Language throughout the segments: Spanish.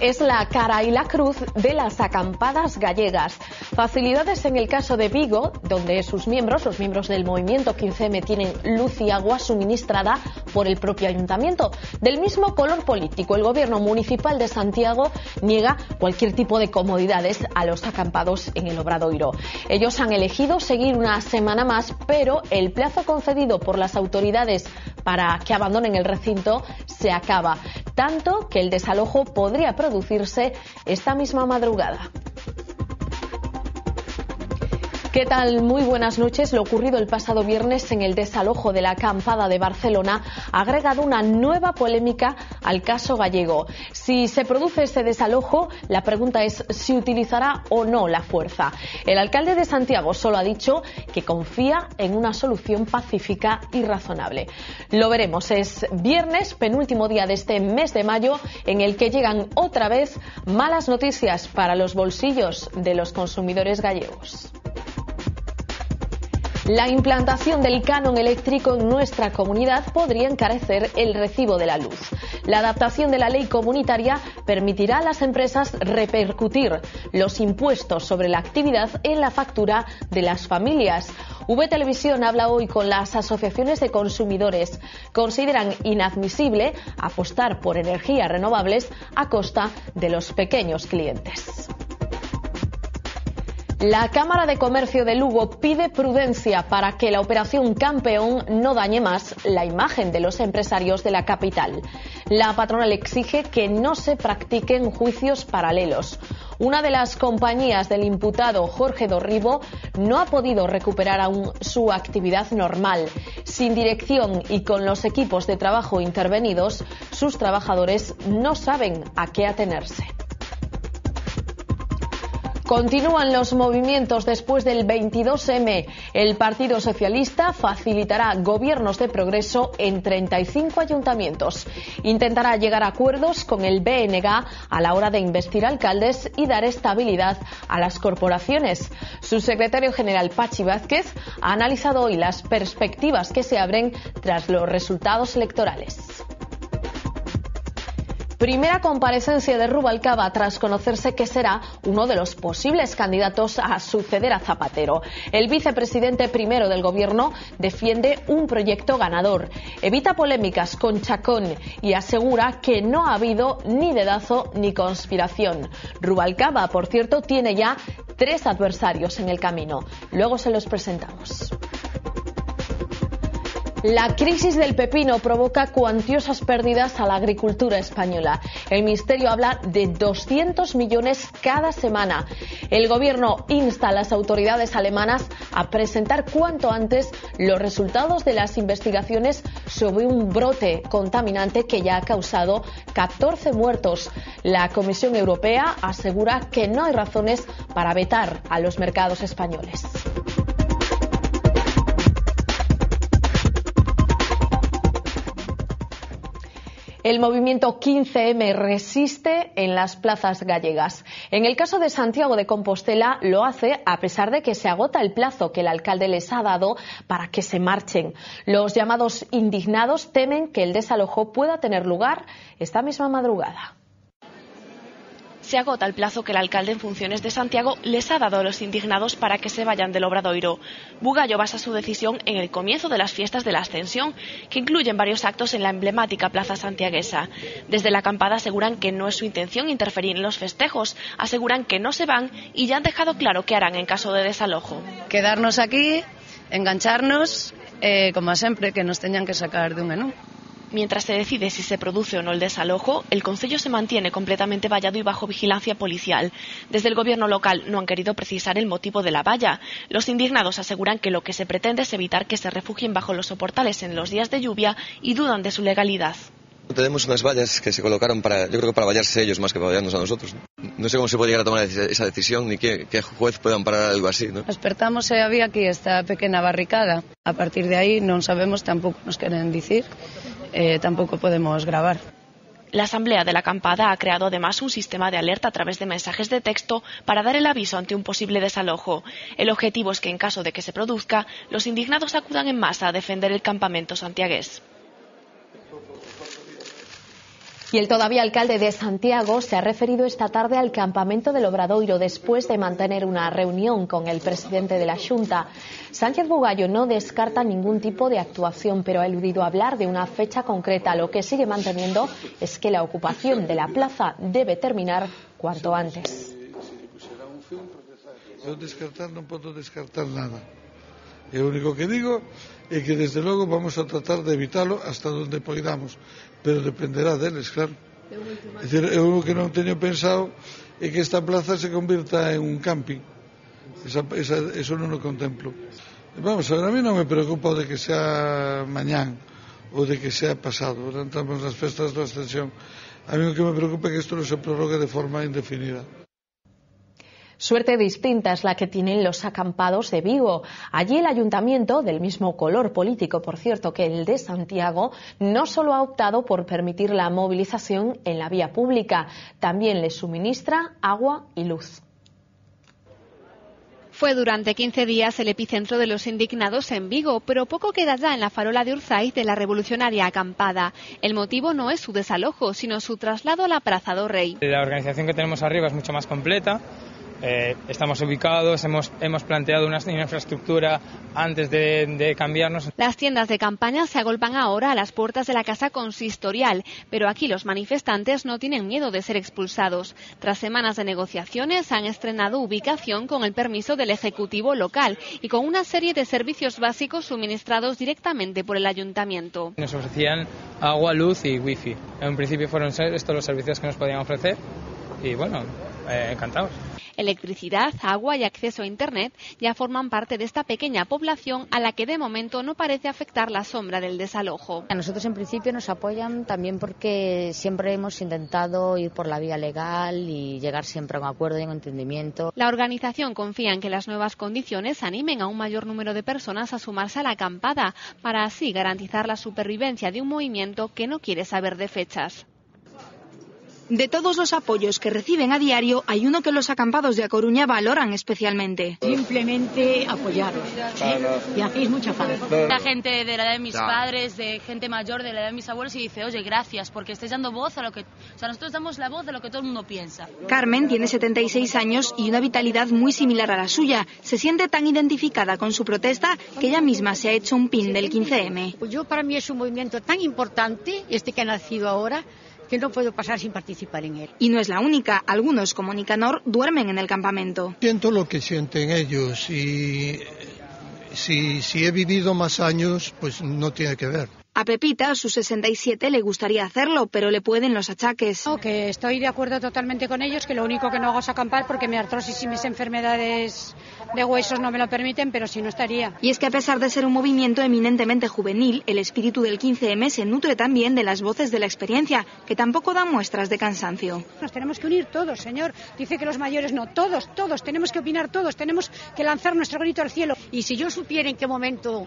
es la cara y la cruz de las acampadas gallegas. Facilidades en el caso de Vigo, donde sus miembros, los miembros del movimiento 15M, tienen luz y agua suministrada por el propio ayuntamiento. Del mismo color político, el gobierno municipal de Santiago niega cualquier tipo de comodidades a los acampados en el Obradoiro. Ellos han elegido seguir una semana más, pero el plazo concedido por las autoridades para que abandonen el recinto se acaba, tanto que el desalojo podría producirse esta misma madrugada. ¿Qué tal? Muy buenas noches. Lo ocurrido el pasado viernes en el desalojo de la acampada de Barcelona ha agregado una nueva polémica al caso gallego. Si se produce ese desalojo, la pregunta es si utilizará o no la fuerza. El alcalde de Santiago solo ha dicho que confía en una solución pacífica y razonable. Lo veremos. Es viernes, penúltimo día de este mes de mayo, en el que llegan otra vez malas noticias para los bolsillos de los consumidores gallegos. La implantación del canon eléctrico en nuestra comunidad podría encarecer el recibo de la luz. La adaptación de la ley comunitaria permitirá a las empresas repercutir los impuestos sobre la actividad en la factura de las familias. VTelevisión habla hoy con las asociaciones de consumidores. Consideran inadmisible apostar por energías renovables a costa de los pequeños clientes. La Cámara de Comercio de Lugo pide prudencia para que la operación Campeón no dañe más la imagen de los empresarios de la capital. La patronal exige que no se practiquen juicios paralelos. Una de las compañías del imputado Jorge Dorribo no ha podido recuperar aún su actividad normal. Sin dirección y con los equipos de trabajo intervenidos, sus trabajadores no saben a qué atenerse. Continúan los movimientos después del 22M. El Partido Socialista facilitará gobiernos de progreso en 35 ayuntamientos. Intentará llegar a acuerdos con el BNG a la hora de investir alcaldes y dar estabilidad a las corporaciones. Su secretario general, Pachi Vázquez, ha analizado hoy las perspectivas que se abren tras los resultados electorales. Primera comparecencia de Rubalcaba tras conocerse que será uno de los posibles candidatos a suceder a Zapatero. El vicepresidente primero del gobierno defiende un proyecto ganador, evita polémicas con Chacón y asegura que no ha habido ni dedazo ni conspiración. Rubalcaba, por cierto, tiene ya 3 adversarios en el camino. Luego se los presentamos. La crisis del pepino provoca cuantiosas pérdidas a la agricultura española. El Ministerio habla de 200 millones cada semana. El gobierno insta a las autoridades alemanas a presentar cuanto antes los resultados de las investigaciones sobre un brote contaminante que ya ha causado 14 muertos. La Comisión Europea asegura que no hay razones para vetar a los mercados españoles. El movimiento 15M resiste en las plazas gallegas. En el caso de Santiago de Compostela lo hace a pesar de que se agota el plazo que el alcalde les ha dado para que se marchen. Los llamados indignados temen que el desalojo pueda tener lugar esta misma madrugada. Se agota el plazo que el alcalde en funciones de Santiago les ha dado a los indignados para que se vayan del Obradoiro. Bugallo basa su decisión en el comienzo de las fiestas de la Ascensión, que incluyen varios actos en la emblemática plaza santiaguesa. Desde la acampada aseguran que no es su intención interferir en los festejos, aseguran que no se van y ya han dejado claro qué harán en caso de desalojo. Quedarnos aquí, engancharnos, como siempre, que nos teñan que sacar de un menú. Mientras se decide si se produce o no el desalojo, el concello se mantiene completamente vallado y bajo vigilancia policial. Desde el gobierno local no han querido precisar el motivo de la valla. Los indignados aseguran que lo que se pretende es evitar que se refugien bajo los soportales en los días de lluvia y dudan de su legalidad. Tenemos unas vallas que se colocaron yo creo que para vallarse ellos más que para vallarnos a nosotros. No sé cómo se puede llegar a tomar esa decisión ni qué juez pueda amparar algo así, ¿no? Despertamos e había aquí esta pequena barricada. A partir de aí non sabemos, tampouco nos queren dicir, tampouco podemos gravar. La asamblea de la acampada ha creado además un sistema de alerta a través de mensajes de texto para dar el aviso ante un posible desalojo. El objetivo es que en caso de que se produzca, los indignados acudan en masa a defender el campamento santiagués. Y el todavía alcalde de Santiago se ha referido esta tarde al campamento del Obradoiro después de mantener una reunión con el presidente de la Xunta. Sánchez Bugallo no descarta ningún tipo de actuación, pero ha eludido hablar de una fecha concreta. Lo que sigue manteniendo es que la ocupación de la plaza debe terminar cuanto antes. Non podo descartar nada. E o único que digo é que desde logo vamos a tratar de evitalo hasta donde poidamos, pero dependerá deles, claro. É dicir, eu o que non teño pensado é que esta plaza se convirta en un camping. Eso non o contemplo. Vamos a ver, a mí non me preocupa de que sea mañán ou de que sea pasado. Ahora entramos nas festas da Ascensión. A mí o que me preocupa é que isto non se prorrogue de forma indefinida. Suerte distinta es la que tienen los acampados de Vigo. Allí el ayuntamiento, del mismo color político, por cierto, que el de Santiago, no solo ha optado por permitir la movilización en la vía pública, también les suministra agua y luz. Fue durante 15 días el epicentro de los indignados en Vigo, pero poco queda ya en la farola de Urzaiz de la revolucionaria acampada. El motivo no es su desalojo, sino su traslado a la Plaza do Rei. La organización que tenemos arriba es mucho más completa. Estamos ubicados, hemos planteado una infraestructura antes de cambiarnos. Las tiendas de campaña se agolpan ahora a las puertas de la casa consistorial, pero aquí los manifestantes no tienen miedo de ser expulsados. Tras semanas de negociaciones han estrenado ubicación con el permiso del Ejecutivo local y con una serie de servicios básicos suministrados directamente por el ayuntamiento. Nos ofrecían agua, luz y wifi. En un principio fueron estos los servicios que nos podían ofrecer y bueno, encantados. Electricidad, agua y acceso a Internet ya forman parte de esta pequeña población a la que de momento no parece afectar la sombra del desalojo. A nosotros en principio nos apoyan también porque siempre hemos intentado ir por la vía legal y llegar siempre a un acuerdo y un entendimiento. La organización confía en que las nuevas condiciones animen a un mayor número de personas a sumarse a la acampada para así garantizar la supervivencia de un movimiento que no quiere saber de fechas. De todos los apoyos que reciben a diario, hay uno que los acampados de A Coruña valoran especialmente. Simplemente apoyaros, y hacéis mucha falta. La gente de la edad de mis padres, de gente mayor de la edad de mis abuelos, y dice, oye, gracias, porque estáis dando voz a lo que... O sea, nosotros damos la voz de lo que todo el mundo piensa. Carmen tiene 76 años y una vitalidad muy similar a la suya. Se siente tan identificada con su protesta que ella misma se ha hecho un pin del 15M. Pues para mí es un movimiento tan importante, que ha nacido ahora, que no puedo pasar sin participar en él. Y no es la única. Algunos, como Nicanor, duermen en el campamento. Siento lo que sienten ellos y si he vivido más años, pues no tiene que ver. A Pepita, a sus 67, le gustaría hacerlo, pero le pueden los achaques. Que estoy de acuerdo totalmente con ellos, que lo único que no hago es acampar porque mi artrosis y mis enfermedades de huesos no me lo permiten, pero si no estaría. Y es que a pesar de ser un movimiento eminentemente juvenil, el espíritu del 15M se nutre también de las voces de la experiencia, que tampoco dan muestras de cansancio. Nos tenemos que unir todos, señor. Dice que los mayores no, todos, tenemos que opinar todos, tenemos que lanzar nuestro grito al cielo. Y si yo supiera en qué momento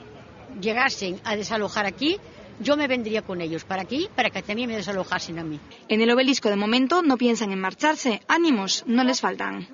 llegasen a desalojar aquí, yo me vendría con ellos para aquí, para que también me desalojasen a mí. En el Obelisco de momento no piensan en marcharse. Ánimos, no les faltan.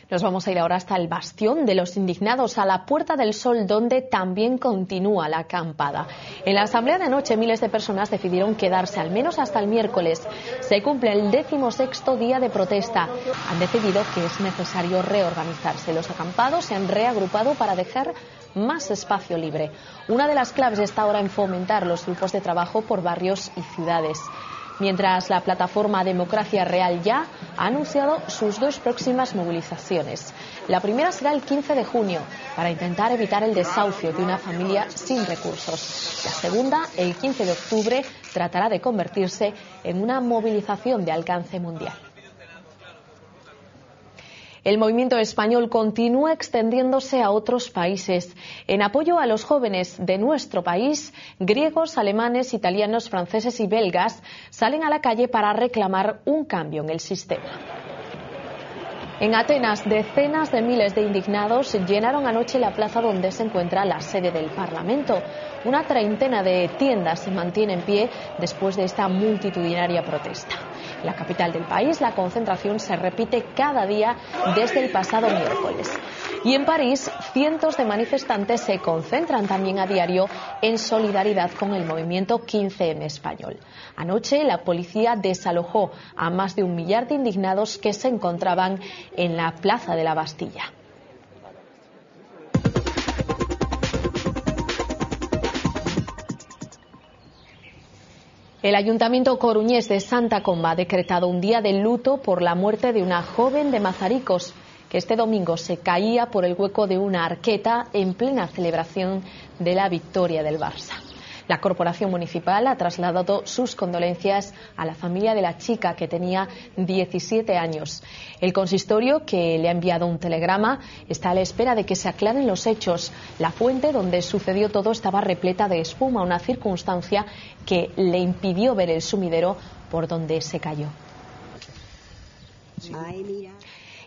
Nos vamos a ir ahora hasta el bastión de los indignados, a la Puerta del Sol, donde también continúa la acampada. En la asamblea de anoche miles de personas decidieron quedarse al menos hasta el miércoles. Se cumple el 16º día de protesta. Han decidido que es necesario reorganizarse. Los acampados se han reagrupado para dejar más espacio libre. Una de las claves está ahora en fomentar los grupos de trabajo por barrios y ciudades. Mientras la plataforma Democracia Real Ya ha anunciado sus 2 próximas movilizaciones. La primera será el 15 de junio para intentar evitar el desahucio de una familia sin recursos. La segunda, el 15 de octubre, tratará de convertirse en una movilización de alcance mundial. El movimiento español continúa extendiéndose a otros países. En apoyo a los jóvenes de nuestro país, griegos, alemanes, italianos, franceses y belgas salen a la calle para reclamar un cambio en el sistema. En Atenas, decenas de miles de indignados llenaron anoche la plaza donde se encuentra la sede del Parlamento. Una treintena de tiendas se mantiene en pie después de esta multitudinaria protesta. En la capital del país, la concentración se repite cada día desde el pasado miércoles. Y en París, cientos de manifestantes se concentran también a diario en solidaridad con el movimiento 15M español. Anoche, la policía desalojó a más de 1 millar de indignados que se encontraban en la plaza de la Bastilla. El Ayuntamiento coruñés de Santa Comba ha decretado un día de luto por la muerte de una joven de Mazaricos, que este domingo se caía por el hueco de una arqueta en plena celebración de la victoria del Barça. La Corporación Municipal ha trasladado sus condolencias a la familia de la chica, que tenía 17 años. El consistorio, que le ha enviado un telegrama, está a la espera de que se aclaren los hechos. La fuente donde sucedió todo estaba repleta de espuma, una circunstancia que le impidió ver el sumidero por donde se cayó.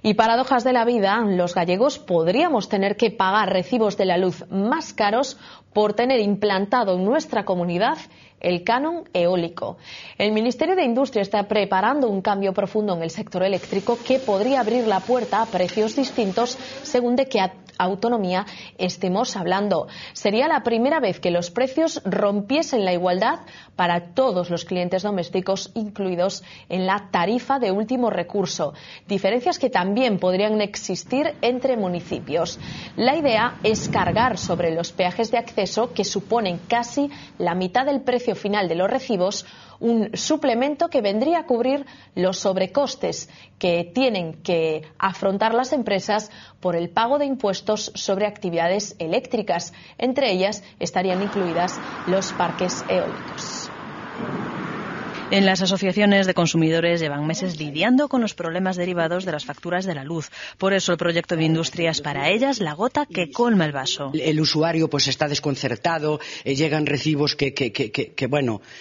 Y paradojas de la vida, los gallegos podríamos tener que pagar recibos de la luz más caros por tener implantado en nuestra comunidad el canon eólico. El Ministerio de Industria está preparando un cambio profundo en el sector eléctrico que podría abrir la puerta a precios distintos según de qué autonomía estemos hablando. Sería la primera vez que los precios rompiesen la igualdad para todos los clientes domésticos incluidos en la tarifa de último recurso. Diferencias que también podrían existir entre municipios. La idea es cargar sobre los peajes de acceso, que suponen casi la mitad del precio final de los recibos, un suplemento que vendría a cubrir los sobrecostes que tienen que afrontar las empresas por el pago de impuestos sobre actividades eléctricas. Entre ellas estarían incluidas los parques eólicos. En las asociaciones de consumidores llevan meses lidiando con los problemas derivados de las facturas de la luz. Por eso el proyecto de industria es para ellas la gota que colma el vaso. El usuario pues está desconcertado, llegan recibos que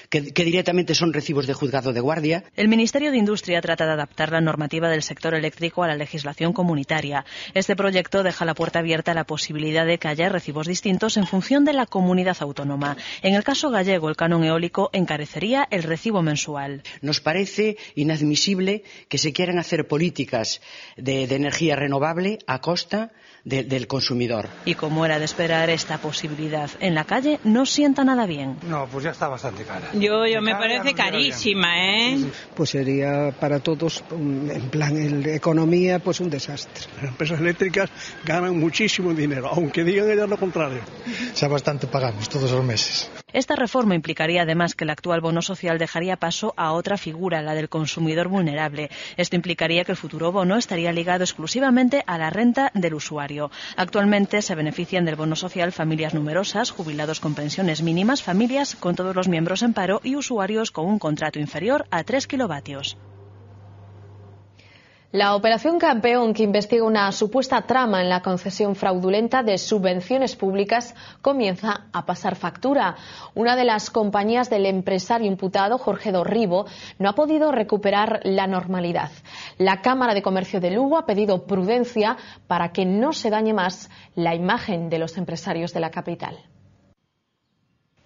directamente son recibos de juzgado de guardia. El Ministerio de Industria trata de adaptar la normativa del sector eléctrico a la legislación comunitaria. Este proyecto deja la puerta abierta a la posibilidad de que haya recibos distintos en función de la comunidad autónoma. En el caso gallego, el canon eólico encarecería el recibo mensual. Nos parece inadmisible que se quieran hacer políticas de energía renovable a costa del consumidor. Y como era de esperar, esta posibilidad en la calle no sienta nada bien. No, pues ya está bastante cara. Yo me parece carísima, ¿eh? Pues sería para todos, en plan economía, pues un desastre. Las empresas eléctricas ganan muchísimo dinero, aunque digan ellas lo contrario. Ya bastante pagamos todos los meses. Esta reforma implicaría además que el actual bono social dejaría paso a otra figura, la del consumidor vulnerable. Esto implicaría que el futuro bono estaría ligado exclusivamente a la renta del usuario. Actualmente se benefician del bono social familias numerosas, jubilados con pensiones mínimas, familias con todos los miembros en paro y usuarios con un contrato inferior a 3 kilovatios. La Operación Campeón, que investiga una supuesta trama en la concesión fraudulenta de subvenciones públicas, comienza a pasar factura. Una de las compañías del empresario imputado, Jorge Dorribo, no ha podido recuperar la normalidad. La Cámara de Comercio de Lugo ha pedido prudencia para que no se dañe más la imagen de los empresarios de la capital.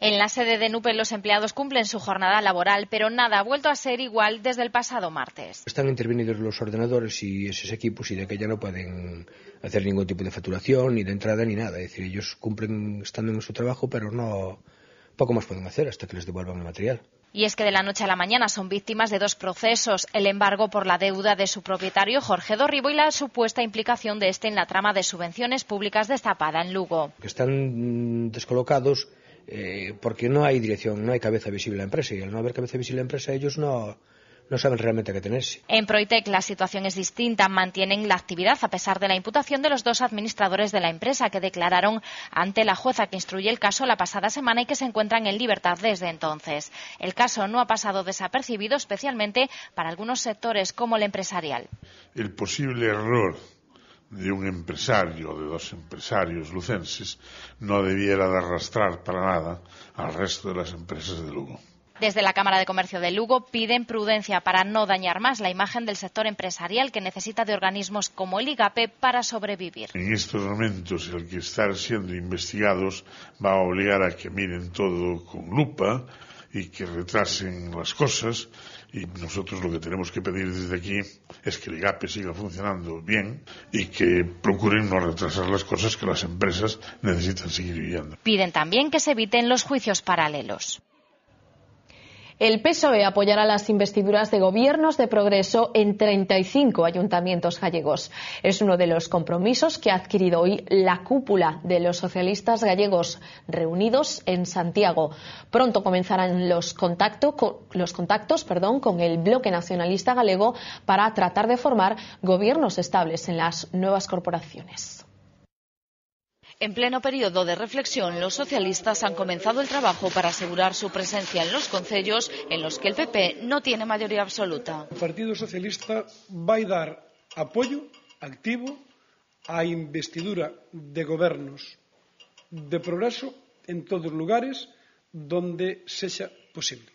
En la sede de NUPE los empleados cumplen su jornada laboral, pero nada ha vuelto a ser igual desde el pasado martes. Están intervenidos los ordenadores y esos equipos y de que ya no pueden hacer ningún tipo de facturación, ni de entrada, ni nada. Es decir, ellos cumplen estando en su trabajo, pero poco más pueden hacer hasta que les devuelvan el material. Y es que de la noche a la mañana son víctimas de 2 procesos, el embargo por la deuda de su propietario Jorge Dorribo y la supuesta implicación de este en la trama de subvenciones públicas destapada en Lugo. Que están descolocados porque no hay dirección, no hay cabeza visible en la empresa, y al no haber cabeza visible en la empresa ellos no saben realmente a qué tenerse. En Proitec la situación es distinta, mantienen la actividad a pesar de la imputación de los 2 administradores de la empresa que declararon ante la jueza que instruye el caso la pasada semana y que se encuentran en libertad desde entonces. El caso no ha pasado desapercibido, especialmente para algunos sectores como el empresarial. El posible error de un empresario, de 2 empresarios lucenses, no debiera de arrastrar para nada al resto de las empresas de Lugo. Desde la Cámara de Comercio de Lugo piden prudencia para no dañar más la imagen del sector empresarial, que necesita de organismos como el IGAPE para sobrevivir. En estos momentos el que estar siendo investigados va a obligar a que miren todo con lupa y que retrasen las cosas, y nosotros lo que tenemos que pedir desde aquí es que el IGAPE siga funcionando bien y que procuren no retrasar las cosas que las empresas necesitan seguir viviendo. Piden también que se eviten los juicios paralelos. El PSOE apoyará las investiduras de gobiernos de progreso en 35 ayuntamientos gallegos. Es uno de los compromisos que ha adquirido hoy la cúpula de los socialistas gallegos reunidos en Santiago. Pronto comenzarán los contactos con el bloque nacionalista galego para tratar de formar gobiernos estables en las nuevas corporaciones. En pleno periodo de reflexión, los socialistas han comenzado el trabajo para asegurar su presencia en los concellos en los que el PP no tiene mayoría absoluta. O Partido Socialista vai dar apoio activo á investidura de gobernos de progreso en todos os lugares donde sexa posible.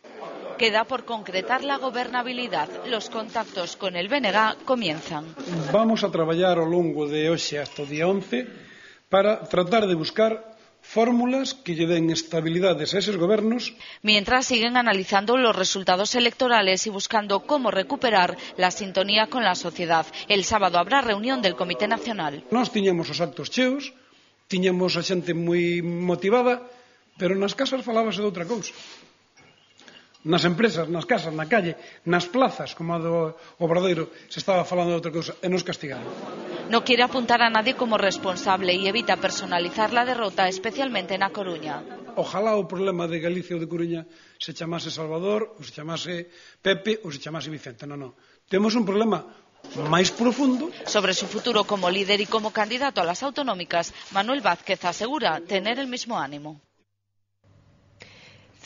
Queda por concretar la gobernabilidad. Los contactos con el BNG comienzan. Vamos a traballar ao longo de hoxe hasta o día 11 para tratar de buscar fórmulas que lle den estabilidades a eses gobernos. Mientras siguen analizando los resultados electorales y buscando cómo recuperar la sintonía con la sociedad. El sábado habrá reunión del Comité Nacional. Nós tiñamos os actos cheos, tiñamos a xente moi motivada, pero nas casas falábase de outra cousa. Nas empresas, nas casas, na calle, nas plazas, como a do Obradoiro, se estaba falando de outra cousa, e nos castigaron. No quiere apuntar a nadie como responsable y evita personalizar la derrota, especialmente na Coruña. Ojalá o problema de Galicia ou de Coruña se chamase Salvador, ou se chamase Pepe, ou se chamase Vicente. Non. Temos un problema máis profundo. Sobre su futuro como líder y como candidato a las autonómicas, Manuel Vázquez asegura tener el mismo ánimo.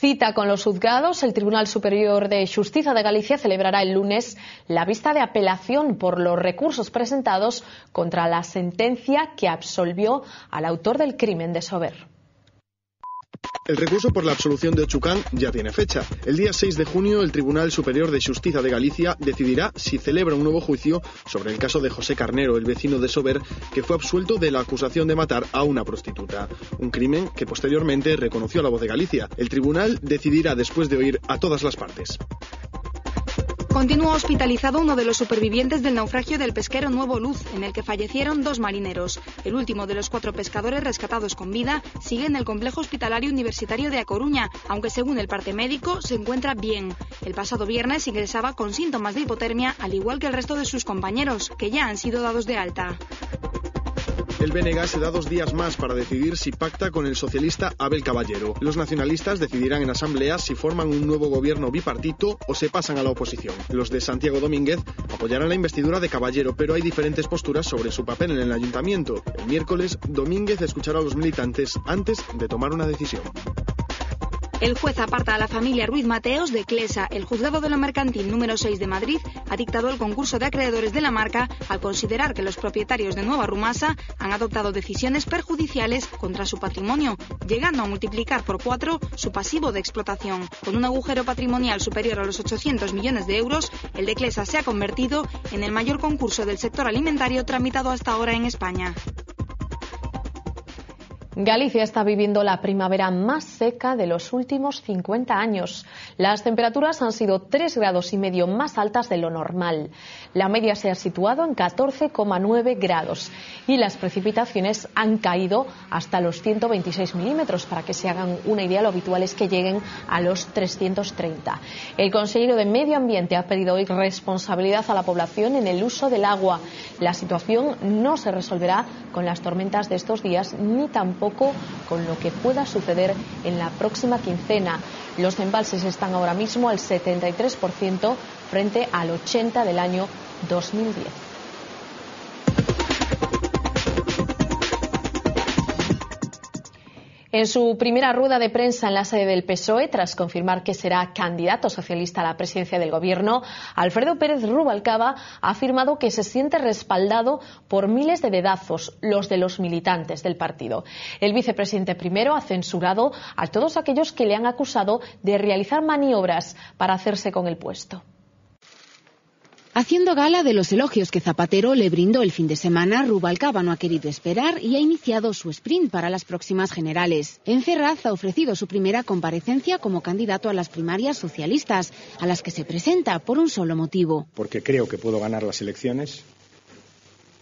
Cita con los juzgados. El Tribunal Superior de Xustiza de Galicia celebrará el lunes la vista de apelación por los recursos presentados contra la sentencia que absolvió al autor del crimen de Sober. El recurso por la absolución de Ochucán ya tiene fecha. El día 6 de junio, el Tribunal Superior de Xustiza de Galicia decidirá si celebra un nuevo juicio sobre el caso de José Carnero, el vecino de Sober, que fue absuelto de la acusación de matar a una prostituta. Un crimen que posteriormente reconoció La Voz de Galicia. El tribunal decidirá después de oír a todas las partes. Continúa hospitalizado uno de los supervivientes del naufragio del pesquero Nuevo Luz, en el que fallecieron 2 marineros. El último de los 4 pescadores rescatados con vida sigue en el complejo hospitalario universitario de A Coruña, aunque según el parte médico se encuentra bien. El pasado viernes ingresaba con síntomas de hipotermia, al igual que el resto de sus compañeros, que ya han sido dados de alta. El BNG se da 2 días más para decidir si pacta con el socialista Abel Caballero. Los nacionalistas decidirán en asamblea si forman un nuevo gobierno bipartito o se pasan a la oposición. Los de Santiago Domínguez apoyarán la investidura de Caballero, pero hay diferentes posturas sobre su papel en el ayuntamiento. El miércoles, Domínguez escuchará a los militantes antes de tomar una decisión. El juez aparta a la familia Ruiz Mateos de Clesa. El juzgado de lo mercantil número 6 de Madrid ha dictado el concurso de acreedores de la marca al considerar que los propietarios de Nueva Rumasa han adoptado decisiones perjudiciales contra su patrimonio, llegando a multiplicar por 4 su pasivo de explotación. Con un agujero patrimonial superior a los 800 millones de euros, el de Clesa se ha convertido en el mayor concurso del sector alimentario tramitado hasta ahora en España. Galicia está viviendo la primavera más seca de los últimos 50 años. Las temperaturas han sido 3,5 grados más altas de lo normal. La media se ha situado en 14,9 grados y las precipitaciones han caído hasta los 126 milímetros. Para que se hagan una idea, lo habitual es que lleguen a los 330. El consejero de Medio Ambiente ha pedido hoy responsabilidad a la población en el uso del agua. La situación no se resolverá con las tormentas de estos días ni tampoco con lo que pueda suceder en la próxima quincena. Los embalses están ahora mismo al 73% frente al 80% del año 2010. En su primera rueda de prensa en la sede del PSOE, tras confirmar que será candidato socialista a la presidencia del Gobierno, Alfredo Pérez Rubalcaba ha afirmado que se siente respaldado por miles de dedazos, los de los militantes del partido. El vicepresidente primero ha censurado a todos aquellos que le han acusado de realizar maniobras para hacerse con el puesto. Haciendo gala de los elogios que Zapatero le brindó el fin de semana, Rubalcaba no ha querido esperar y ha iniciado su sprint para las próximas generales. En Ferraz ha ofrecido su primera comparecencia como candidato a las primarias socialistas, a las que se presenta por un solo motivo. Porque creo que puedo ganar las elecciones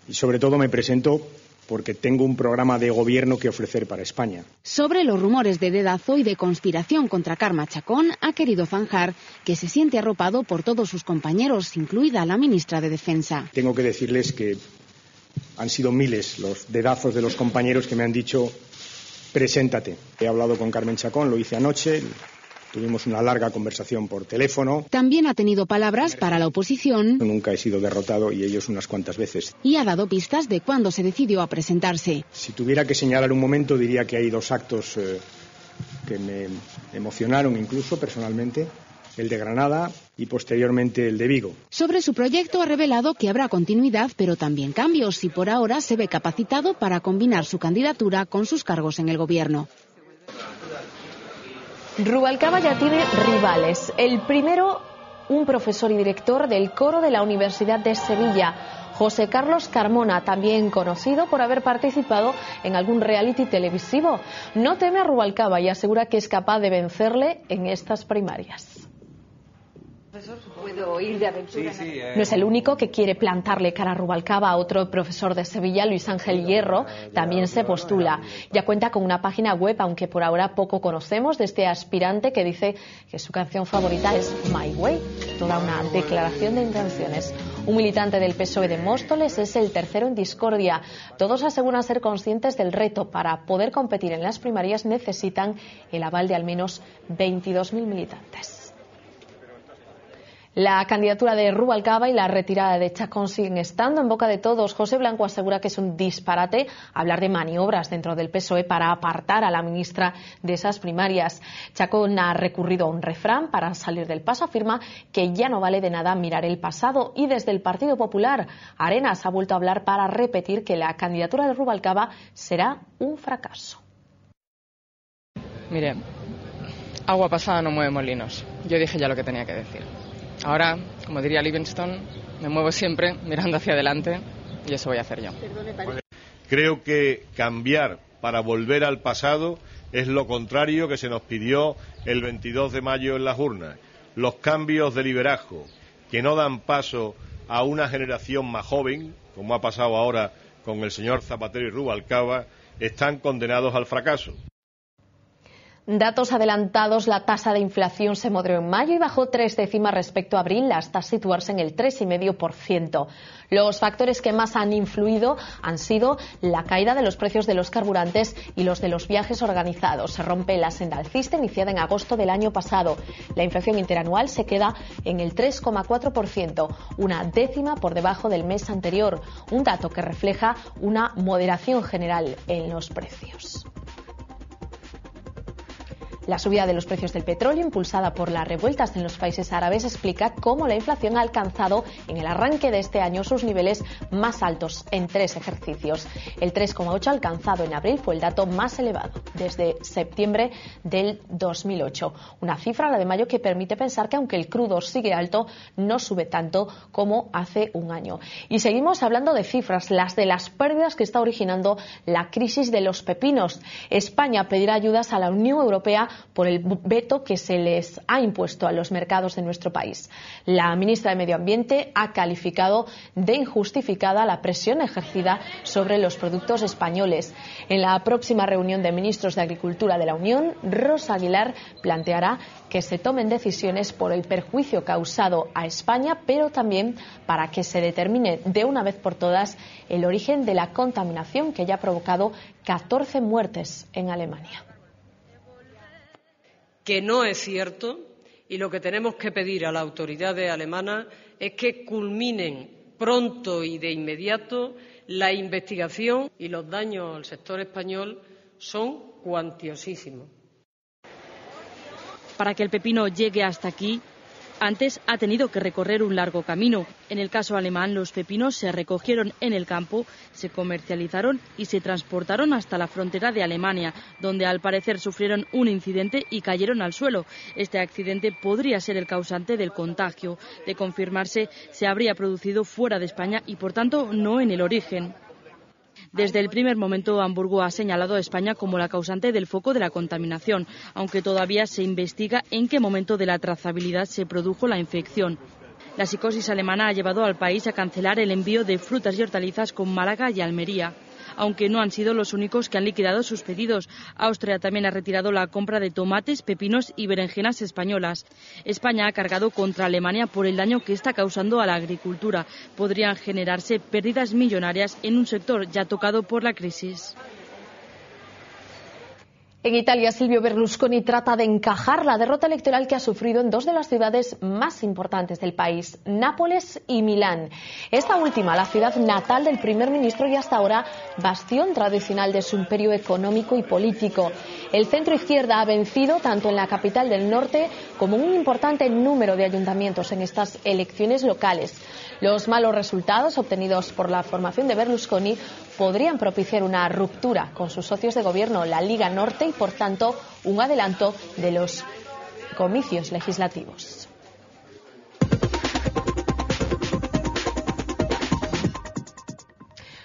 y sobre todo me presento porque tengo un programa de gobierno que ofrecer para España. Sobre los rumores de dedazo y de conspiración contra Carme Chacón, ha querido zanjar que se siente arropado por todos sus compañeros, incluida la ministra de Defensa. Tengo que decirles que han sido miles los dedazos de los compañeros que me han dicho preséntate. He hablado con Carmen Chacón, lo hice anoche. Tuvimos una larga conversación por teléfono. También ha tenido palabras para la oposición. Nunca he sido derrotado y ellos unas cuantas veces. Y ha dado pistas de cuándo se decidió a presentarse. Si tuviera que señalar un momento, diría que hay dos actos que me emocionaron incluso personalmente. El de Granada y posteriormente el de Vigo. Sobre su proyecto ha revelado que habrá continuidad, pero también cambios, y por ahora se ve capacitado para combinar su candidatura con sus cargos en el Gobierno. Rubalcaba ya tiene rivales. El primero, un profesor y director del coro de la Universidad de Sevilla, José Carlos Carmona, también conocido por haber participado en algún reality televisivo. No teme a Rubalcaba y asegura que es capaz de vencerle en estas primarias. ¿Puedo ir de aventura? No es el único que quiere plantarle cara a Rubalcaba. Otro profesor de Sevilla, Luis Ángel Hierro, también se postula. Ya cuenta con una página web, aunque por ahora poco conocemos de este aspirante que dice que su canción favorita es My Way. Toda una declaración de intenciones. Un militante del PSOE de Móstoles es el tercero en discordia. Todos aseguran ser conscientes del reto. Para poder competir en las primarias necesitan el aval de al menos 22.000 militantes. La candidatura de Rubalcaba y la retirada de Chacón siguen estando en boca de todos. José Blanco asegura que es un disparate hablar de maniobras dentro del PSOE para apartar a la ministra de esas primarias. Chacón ha recurrido a un refrán para salir del paso. Afirma que ya no vale de nada mirar el pasado. Y desde el Partido Popular, Arenas ha vuelto a hablar para repetir que la candidatura de Rubalcaba será un fracaso. Mire, agua pasada no mueve molinos. Yo dije ya lo que tenía que decir. Ahora, como diría Livingstone, me muevo siempre mirando hacia adelante y eso voy a hacer yo. Creo que cambiar para volver al pasado es lo contrario que se nos pidió el 22 de mayo en las urnas. Los cambios de liderazgo que no dan paso a una generación más joven, como ha pasado ahora con el señor Zapatero y Rubalcaba, están condenados al fracaso. Datos adelantados, la tasa de inflación se moderó en mayo y bajó 3 décimas respecto a abril, hasta situarse en el 3,5%. Los factores que más han influido han sido la caída de los precios de los carburantes y los de los viajes organizados. Se rompe la senda alcista iniciada en agosto del año pasado. La inflación interanual se queda en el 3,4%, una décima por debajo del mes anterior, un dato que refleja una moderación general en los precios. La subida de los precios del petróleo, impulsada por las revueltas en los países árabes, explica cómo la inflación ha alcanzado en el arranque de este año sus niveles más altos en 3 ejercicios. El 3,8 alcanzado en abril fue el dato más elevado desde septiembre del 2008. Una cifra, la de mayo, que permite pensar que aunque el crudo sigue alto, no sube tanto como hace un año. Y seguimos hablando de cifras, las de las pérdidas que está originando la crisis de los pepinos. España pedirá ayudas a la Unión Europea por el veto que se les ha impuesto a los mercados de nuestro país. La ministra de Medio Ambiente ha calificado de injustificada la presión ejercida sobre los productos españoles. En la próxima reunión de ministros de Agricultura de la Unión, Rosa Aguilar planteará que se tomen decisiones por el perjuicio causado a España, pero también para que se determine de una vez por todas el origen de la contaminación que ya ha provocado 14 muertes en Alemania. Que no es cierto, y lo que tenemos que pedir a las autoridades alemanas es que culminen pronto y de inmediato la investigación y los daños al sector español son cuantiosísimos. Para que el pepino llegue hasta aquí, antes ha tenido que recorrer un largo camino. En el caso alemán, los pepinos se recogieron en el campo, se comercializaron y se transportaron hasta la frontera de Alemania, donde al parecer sufrieron un incidente y cayeron al suelo. Este accidente podría ser el causante del contagio. De confirmarse, se habría producido fuera de España y, por tanto, no en el origen. Desde el primer momento, Hamburgo ha señalado a España como la causante del foco de la contaminación, aunque todavía se investiga en qué momento de la trazabilidad se produjo la infección. La psicosis alemana ha llevado al país a cancelar el envío de frutas y hortalizas con Málaga y Almería, aunque no han sido los únicos que han liquidado sus pedidos. Austria también ha retirado la compra de tomates, pepinos y berenjenas españolas. España ha cargado contra Alemania por el daño que está causando a la agricultura. Podrían generarse pérdidas millonarias en un sector ya tocado por la crisis. En Italia, Silvio Berlusconi trata de encajar la derrota electoral que ha sufrido en dos de las ciudades más importantes del país, Nápoles y Milán. Esta última, la ciudad natal del primer ministro y hasta ahora bastión tradicional de su imperio económico y político. El centro izquierda ha vencido tanto en la capital del norte como en un importante número de ayuntamientos en estas elecciones locales. Los malos resultados obtenidos por la formación de Berlusconi podrían propiciar una ruptura con sus socios de gobierno, la Liga Norte, y por tanto un adelanto de los comicios legislativos.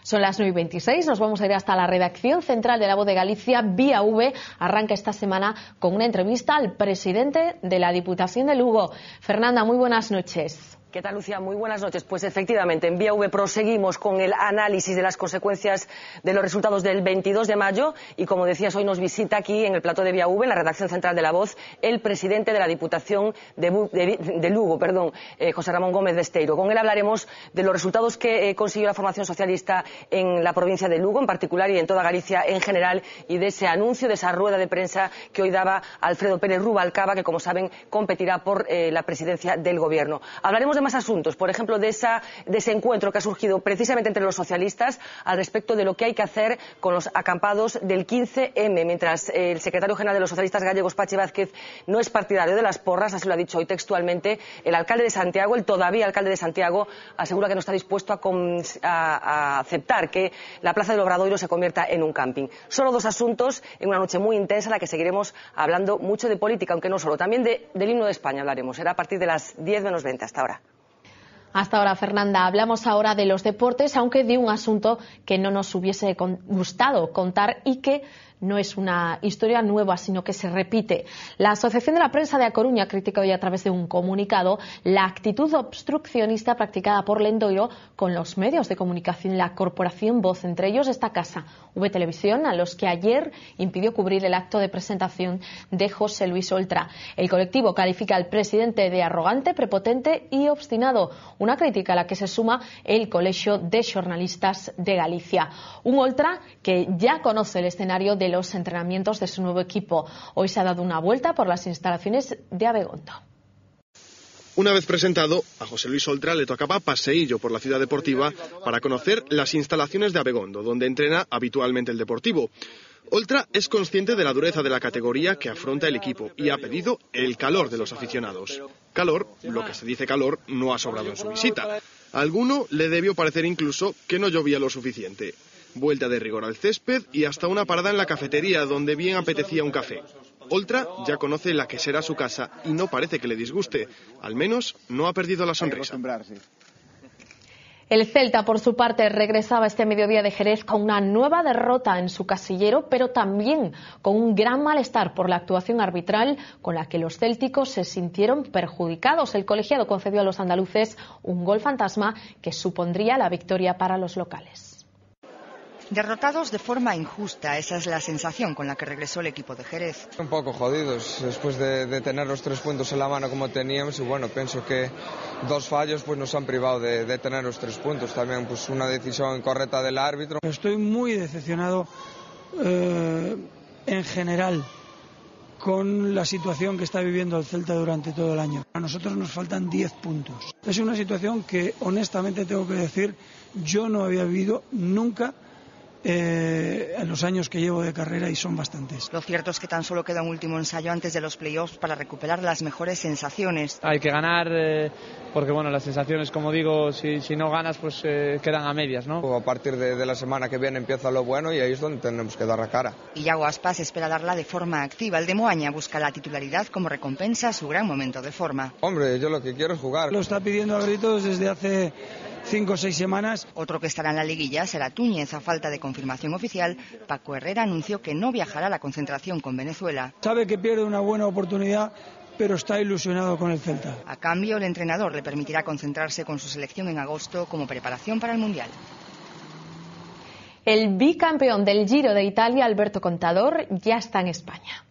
Son las 9:26, nos vamos a ir hasta la redacción central de La Voz de Galicia. Vía V arranca esta semana con una entrevista al presidente de la Diputación de Lugo. Fernanda, muy buenas noches. ¿Qué tal, Lucía? Muy buenas noches. Pues efectivamente, en Vía V proseguimos con el análisis de las consecuencias de los resultados del 22 de mayo y, como decías, hoy nos visita aquí en el plató de Vía V, en la redacción central de La Voz, el presidente de la Diputación de Lugo, José Ramón Gómez de Esteiro. Con él hablaremos de los resultados que consiguió la formación socialista en la provincia de Lugo en particular y en toda Galicia en general, y de ese anuncio, de esa rueda de prensa que hoy daba Alfredo Pérez Rubalcaba, que, como saben, competirá por la presidencia del Gobierno. Hablaremos de más asuntos, por ejemplo, de ese encuentro que ha surgido precisamente entre los socialistas al respecto de lo que hay que hacer con los acampados del 15M, mientras el secretario general de los socialistas gallegos, Pachi Vázquez, no es partidario de las porras, así lo ha dicho hoy textualmente. El alcalde de Santiago, el todavía alcalde de Santiago, asegura que no está dispuesto a aceptar que la Plaza del Obradoiro se convierta en un camping. Solo dos asuntos en una noche muy intensa en la que seguiremos hablando mucho de política, aunque no solo, también del himno de España hablaremos. Será a partir de las 10 menos 20 hasta ahora. Hasta ahora, Fernanda. Hablamos ahora de los deportes, aunque de un asunto que no nos hubiese gustado contar y que no es una historia nueva, sino que se repite. La Asociación de la Prensa de A Coruña critica hoy a través de un comunicado la actitud obstruccionista practicada por Lendoiro con los medios de comunicación y la Corporación Voz, entre ellos esta casa, V Televisión, a los que ayer impidió cubrir el acto de presentación de José Luis Oltra. El colectivo califica al presidente de arrogante, prepotente y obstinado, una crítica a la que se suma el Colegio de Xornalistas de Galicia. Un Oltra que ya conoce el escenario de los entrenamientos de su nuevo equipo. Hoy se ha dado una vuelta por las instalaciones de Abegondo. Una vez presentado, a José Luis Oltra le tocaba paseillo por la ciudad deportiva para conocer las instalaciones de Abegondo, donde entrena habitualmente el Deportivo. Oltra es consciente de la dureza de la categoría que afronta el equipo y ha pedido el calor de los aficionados. Calor, lo que se dice calor, no ha sobrado en su visita. A alguno le debió parecer incluso que no llovía lo suficiente. Vuelta de rigor al césped y hasta una parada en la cafetería donde bien apetecía un café. Oltra ya conoce la que será su casa y no parece que le disguste. Al menos no ha perdido la sonrisa. El Celta, por su parte, regresaba este mediodía de Jerez con una nueva derrota en su casillero, pero también con un gran malestar por la actuación arbitral con la que los célticos se sintieron perjudicados. El colegiado concedió a los andaluces un gol fantasma que supondría la victoria para los locales. Derrotados de forma injusta, esa es la sensación con la que regresó el equipo de Jerez. Un poco jodidos, después de tener los 3 puntos en la mano como teníamos, y bueno, pienso que 2 fallos pues nos han privado de tener los 3 puntos. También pues una decisión incorrecta del árbitro. Estoy muy decepcionado en general con la situación que está viviendo el Celta durante todo el año. A nosotros nos faltan 10 puntos. Es una situación que honestamente tengo que decir, yo no había vivido nunca en los años que llevo de carrera, y son bastantes. Lo cierto es que tan solo queda un último ensayo antes de los playoffs para recuperar las mejores sensaciones. Hay que ganar porque bueno, las sensaciones, como digo, si no ganas pues quedan a medias, ¿no? A partir de la semana que viene empieza lo bueno y ahí es donde tenemos que dar la cara. Y Yago Aspas espera darla de forma activa. El de Moaña busca la titularidad como recompensa a su gran momento de forma. Hombre, yo lo que quiero es jugar. Lo está pidiendo a gritos desde hace 5 o 6 semanas. Otro que estará en la liguilla será Túñez. A falta de confirmación oficial, Paco Herrera anunció que no viajará a la concentración con Venezuela. Sabe que pierde una buena oportunidad, pero está ilusionado con el Celta. A cambio, el entrenador le permitirá concentrarse con su selección en agosto como preparación para el Mundial. El bicampeón del Giro de Italia, Alberto Contador, ya está en España.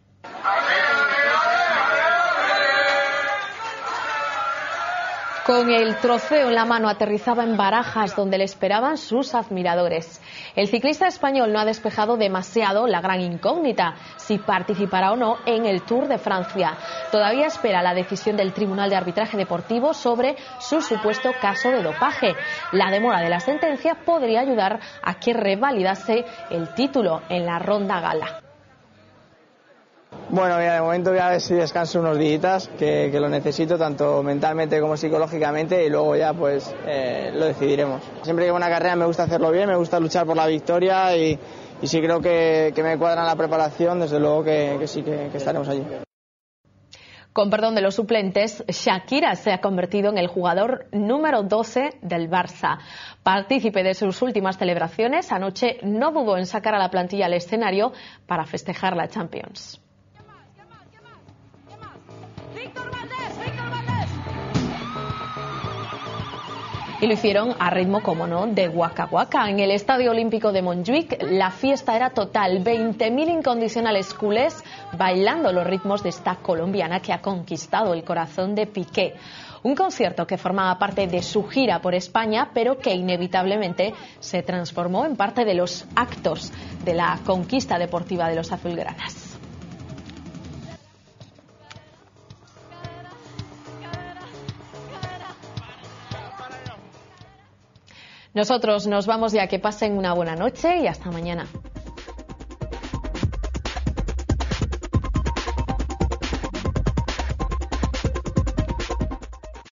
Con el trofeo en la mano aterrizaba en Barajas, donde le esperaban sus admiradores. El ciclista español no ha despejado demasiado la gran incógnita, si participará o no en el Tour de Francia. Todavía espera la decisión del Tribunal de Arbitraje Deportivo sobre su supuesto caso de dopaje. La demora de la sentencia podría ayudar a que revalidase el título en la ronda gala. Bueno, mira, de momento voy a ver si descanso unos días, que lo necesito tanto mentalmente como psicológicamente, y luego ya pues lo decidiremos. Siempre que hago una carrera me gusta hacerlo bien, me gusta luchar por la victoria y si creo que me cuadra la preparación, desde luego que sí que estaremos allí. Con perdón de los suplentes, Shakira se ha convertido en el jugador número 12 del Barça. Partícipe de sus últimas celebraciones, anoche no dudó en sacar a la plantilla al escenario para festejar la Champions. Y lo hicieron a ritmo, como no, de Waka Waka. En el Estadio Olímpico de Montjuic la fiesta era total. 20.000 incondicionales culés bailando los ritmos de esta colombiana que ha conquistado el corazón de Piqué. Un concierto que formaba parte de su gira por España, pero que inevitablemente se transformó en parte de los actos de la conquista deportiva de los azulgranas. Nosotros nos vamos ya, que pasen una buena noche y hasta mañana.